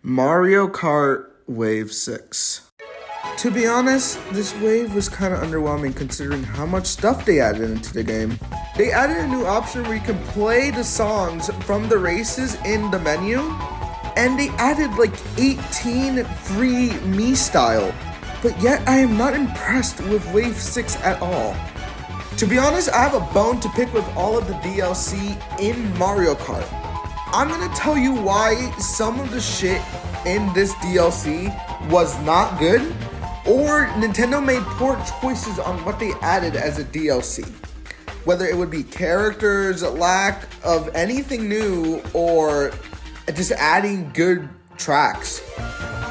Mario Kart Wave 6. To be honest, this wave was kind of underwhelming considering how much stuff they added into the game. They added a new option where you can play the songs from the races in the menu, and they added like 18 free Mii style. But yet I am not impressed with Wave 6 at all. To be honest, I have a bone to pick with all of the DLC in Mario Kart. I'm gonna tell you why some of the shit in this DLC was not good, or Nintendo made poor choices on what they added as a DLC. Whether it would be characters, lack of anything new, or just adding good tracks.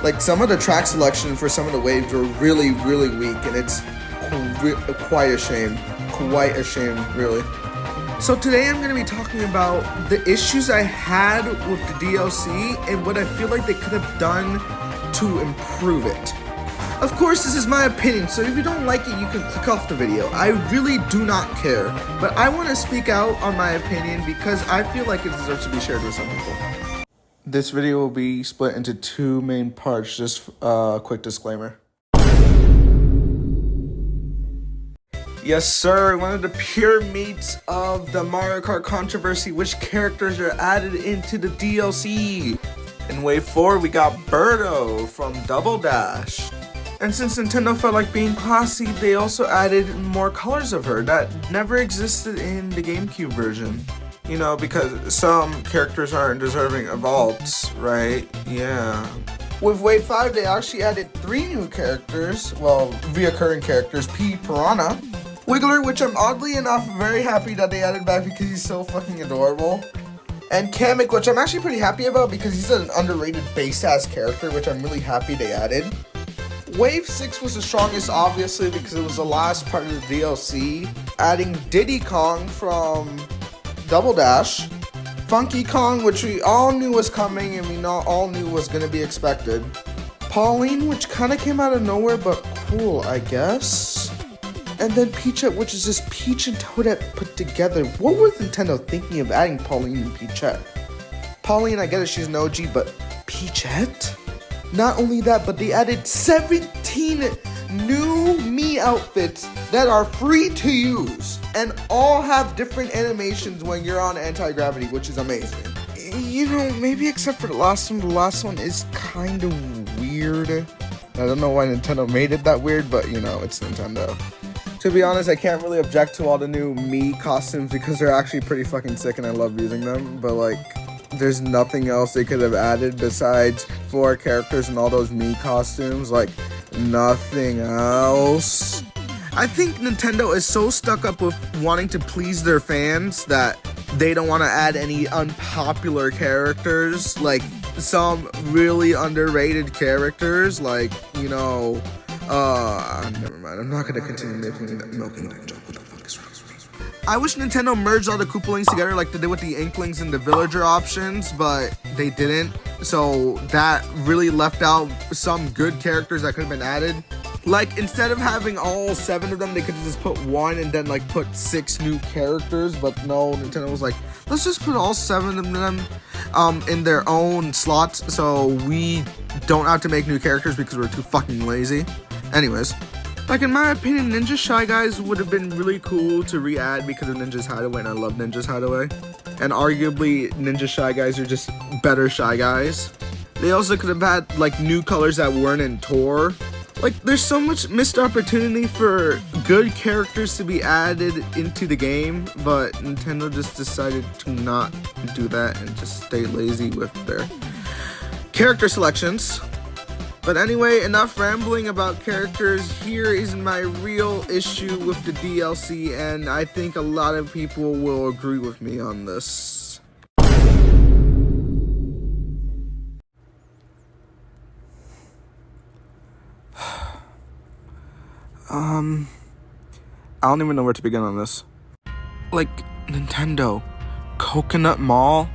Like some of the track selection for some of the waves were really, really weak, and it's quite a shame. Quite a shame, really. So today I'm going to be talking about the issues I had with the DLC and what I feel like they could have done to improve it. Of course, this is my opinion, so if you don't like it, you can click off the video. I really do not care, but I want to speak out on my opinion because I feel like it deserves to be shared with some people. This video will be split into two main parts, just a quick disclaimer. Yes, sir, one of the pure meats of the Mario Kart controversy, which characters are added into the DLC. In Wave 4, we got Birdo from Double Dash. And since Nintendo felt like being classy, they also added more colors of her that never existed in the GameCube version. You know, because some characters aren't deserving of vaults, right? Yeah. With Wave 5, they actually added 3 new characters, well, reoccurring characters, P. Piranha, Wiggler, which I'm oddly enough very happy that they added back because he's so fucking adorable, and Kamek, which I'm actually pretty happy about because he's an underrated base-ass character, which I'm really happy they added. Wave 6 was the strongest, obviously, because it was the last part of the DLC, adding Diddy Kong from Double Dash, Funky Kong, which we all knew was coming and we all knew was going to be expected, Pauline, which kind of came out of nowhere, but cool, I guess. And then Peachette, which is just Peach and Toadette put together. What was Nintendo thinking of adding Pauline and Peachette? Pauline, I get it, she's an OG, but Peachette? Not only that, but they added 17 new Mii outfits that are free to use. And all have different animations when you're on anti-gravity, which is amazing. You know, maybe except for the last one. The last one is kind of weird. I don't know why Nintendo made it that weird, but you know, it's Nintendo. To be honest, I can't really object to all the new Mii costumes because they're actually pretty fucking sick and I love using them. But like, there's nothing else they could have added besides 4 characters and all those Mii costumes. Like, nothing else. I think Nintendo is so stuck up with wanting to please their fans that they don't want to add any unpopular characters. Like, some really underrated characters, like, you know... never mind. I'm not gonna continue milking that joke. What the fuck is wrong with me? I wish Nintendo merged all the Koopalings together like they did with the Inklings and the Villager options, but they didn't. So that really left out some good characters that could have been added. Like, instead of having all 7 of them, they could have just put 1 and then like put 6 new characters. But no, Nintendo was like, let's just put all 7 of them in their own slots so we don't have to make new characters because we're too fucking lazy. Anyways, like in my opinion, Ninja Shy Guys would have been really cool to re-add because of Ninja's Hideaway, and I love Ninja's Hideaway. And arguably, Ninja Shy Guys are just better Shy Guys. They also could have had like new colors that weren't in Tour. Like, there's so much missed opportunity for good characters to be added into the game, but Nintendo just decided to not do that and just stay lazy with their character selections. But anyway, enough rambling about characters. Here is my real issue with the DLC, and I think a lot of people will agree with me on this. I don't even know where to begin on this. Like, Nintendo, Coconut Mall?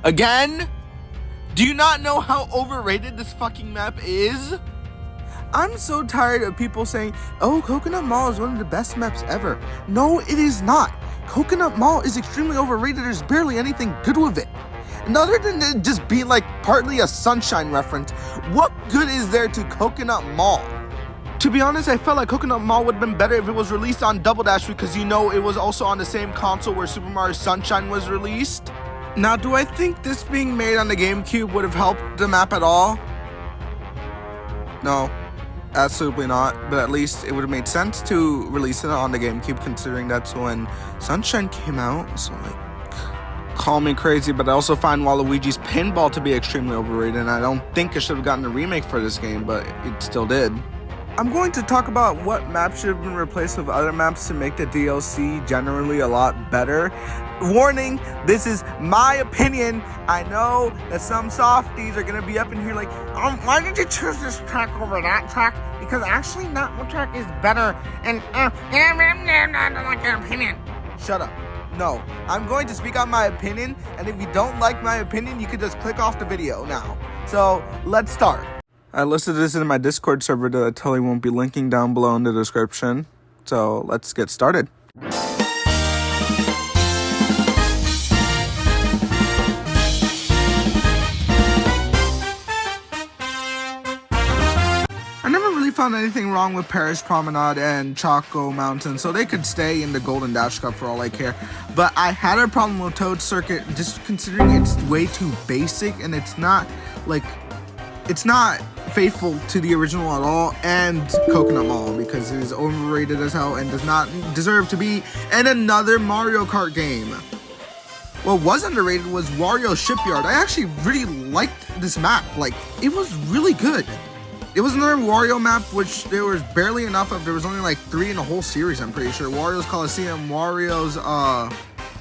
Again? Do you not know how overrated this fucking map is? I'm so tired of people saying, oh, Coconut Mall is one of the best maps ever. No, it is not. Coconut Mall is extremely overrated. There's barely anything good with it. And other than it just being like partly a Sunshine reference, what good is there to Coconut Mall? To be honest, I felt like Coconut Mall would have been better if it was released on Double Dash, because you know it was also on the same console where Super Mario Sunshine was released. Now, do I think this being made on the GameCube would have helped the map at all? No, absolutely not. But at least it would have made sense to release it on the GameCube, considering that's when Sunshine came out. So, like, call me crazy, but I also find Waluigi's Pinball to be extremely overrated, and I don't think it should have gotten a remake for this game, but it still did. I'm going to talk about what maps should have been replaced with other maps to make the DLC generally a lot better. Warning, this is my opinion. I know that some softies are going to be up in here like, why did you choose this track over that track? Because actually that one track is better, and I don't like your opinion. Shut up. No, I'm going to speak on my opinion, and if you don't like my opinion, you can just click off the video now. So, let's start. I listed this in my Discord server that I totally won't be linking down below in the description. So let's get started. I never really found anything wrong with Paris Promenade and Choco Mountain, so they could stay in the Golden Dash Cup for all I care. But I had a problem with Toad Circuit, just considering it's way too basic, and it's not faithful to the original at all, and Coconut Mall, because it is overrated as hell and does not deserve to be in another Mario Kart game. What was underrated was Wario Shipyard. I actually really liked this map. Like, it was really good. It was another Wario map, which there was barely enough of. There was only like 3 in the whole series, I'm pretty sure. Wario's Coliseum, Wario's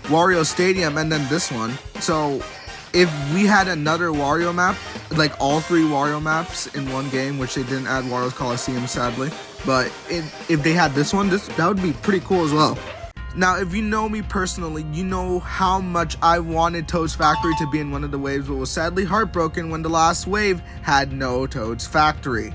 Wario Stadium, and then this one. So if we had another Wario map, like all 3 Wario maps in one game, which they didn't add Wario's Coliseum, sadly, but if they had this one, that would be pretty cool as well. Now, if you know me personally, you know how much I wanted Toad's Factory to be in one of the waves, but was sadly heartbroken when the last wave had no Toad's Factory.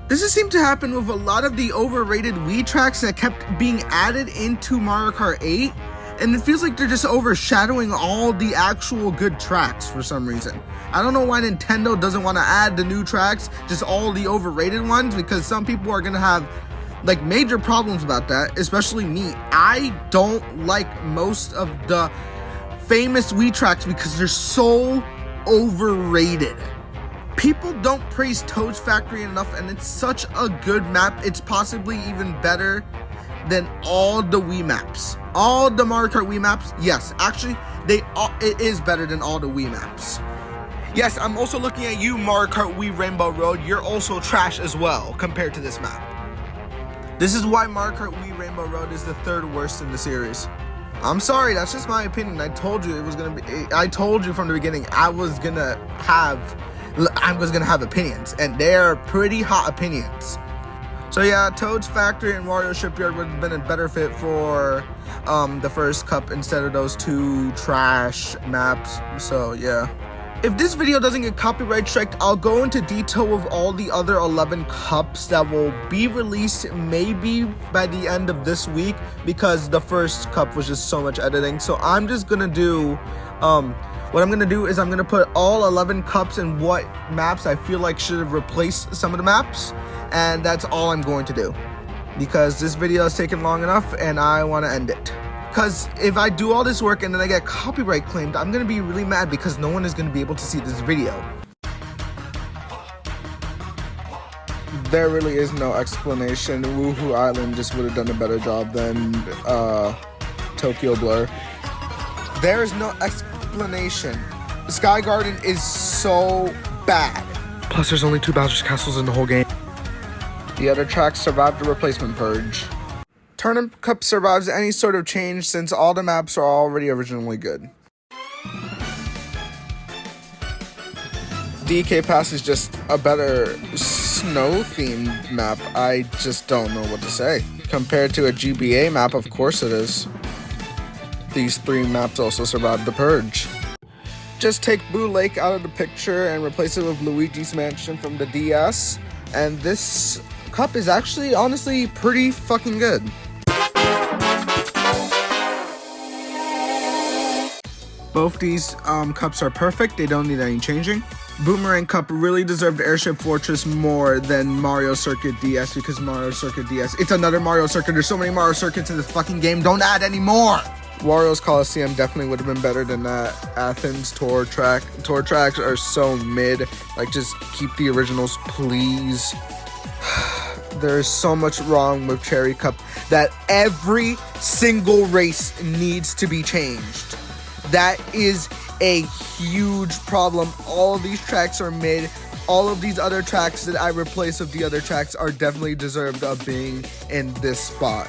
This has seemed to happen with a lot of the overrated Wii tracks that kept being added into Mario Kart 8. And it feels like they're just overshadowing all the actual good tracks for some reason. I don't know why Nintendo doesn't want to add the new tracks, just all the overrated ones, because some people are going to have like major problems about that, especially me. I don't like most of the famous Wii tracks because they're so overrated. People don't praise Toad's Factory enough, and it's such a good map. It's possibly even better than all the Wii maps. All the Mario Kart Wii maps, yes, actually, it is better than all the Wii maps. Yes, I'm also looking at you, Mario Kart Wii Rainbow Road. You're also trash as well, compared to this map. This is why Mario Kart Wii Rainbow Road is the 3rd worst in the series. I'm sorry, that's just my opinion. I told you I told you from the beginning I was gonna have opinions, and they're pretty hot opinions. So yeah, Toad's Factory and Wario Shipyard would have been a better fit for the first cup instead of those 2 trash maps. So yeah. If this video doesn't get copyright striked, I'll go into detail with all the other 11 cups that will be released maybe by the end of this week, because the first cup was just so much editing. So I'm just gonna do what I'm gonna do is I'm gonna put all 11 cups and what maps I feel like should have replaced some of the maps. And that's all I'm going to do, because this video has taken long enough and I want to end it. Because if I do all this work and then I get copyright claimed, I'm going to be really mad because no one is going to be able to see this video. There really is no explanation. Woohoo Island just would have done a better job than Tokyo Blur. There is no explanation. Sky Garden is so bad. Plus there's only 2 Bowser's Castles in the whole game. The other tracks survived the replacement purge. Turnip Cup survives any sort of change since all the maps are already originally good. DK Pass is just a better snow-themed map. I just don't know what to say. Compared to a GBA map, of course it is. These 3 maps also survived the purge. Just take Boo Lake out of the picture and replace it with Luigi's Mansion from the DS. And this cup is actually, honestly, pretty fucking good. Both these cups are perfect. They don't need any changing. Boomerang Cup really deserved Airship Fortress more than Mario Circuit DS because Mario Circuit DS, it's another Mario Circuit. There's so many Mario Circuits in this fucking game. Don't add any more. Wario's Coliseum definitely would have been better than that Athens Tour Track. Tour tracks are so mid. Like, just keep the originals, please. There's so much wrong with Cherry Cup that every single race needs to be changed. That is a huge problem. All of these tracks are mid. All of these other tracks that I replace with the other tracks are definitely deserved of being in this spot.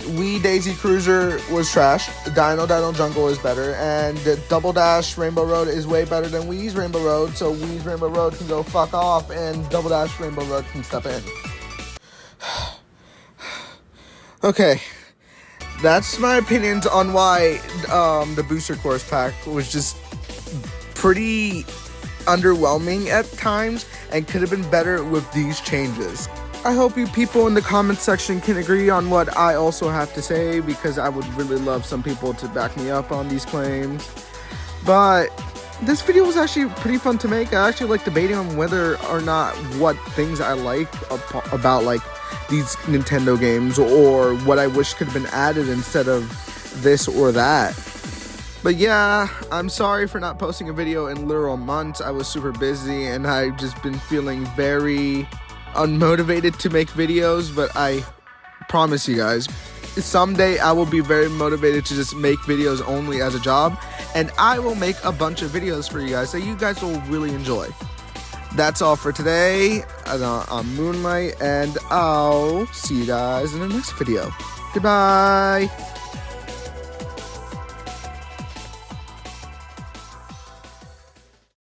Wii Daisy Cruiser was trash. Dino Jungle is better, and Double Dash Rainbow Road is way better than Wii's Rainbow Road, so Wii's Rainbow Road can go fuck off, and Double Dash Rainbow Road can step in. Okay, that's my opinions on why the Booster Course pack was just pretty underwhelming at times and could have been better with these changes. I hope you people in the comments section can agree on what I also have to say, because I would really love some people to back me up on these claims. But this video was actually pretty fun to make. I actually like debating on whether or not what things I like about like these Nintendo games, or what I wish could have been added instead of this or that. But yeah, I'm sorry for not posting a video in literal months. I was super busy and I've just been feeling very unmotivated to make videos, but I promise you guys, someday I will be very motivated to just make videos only as a job, and I will make a bunch of videos for you guys that you guys will really enjoy. That's all for today on Moonlight, and I'll see you guys in the next video. Goodbye!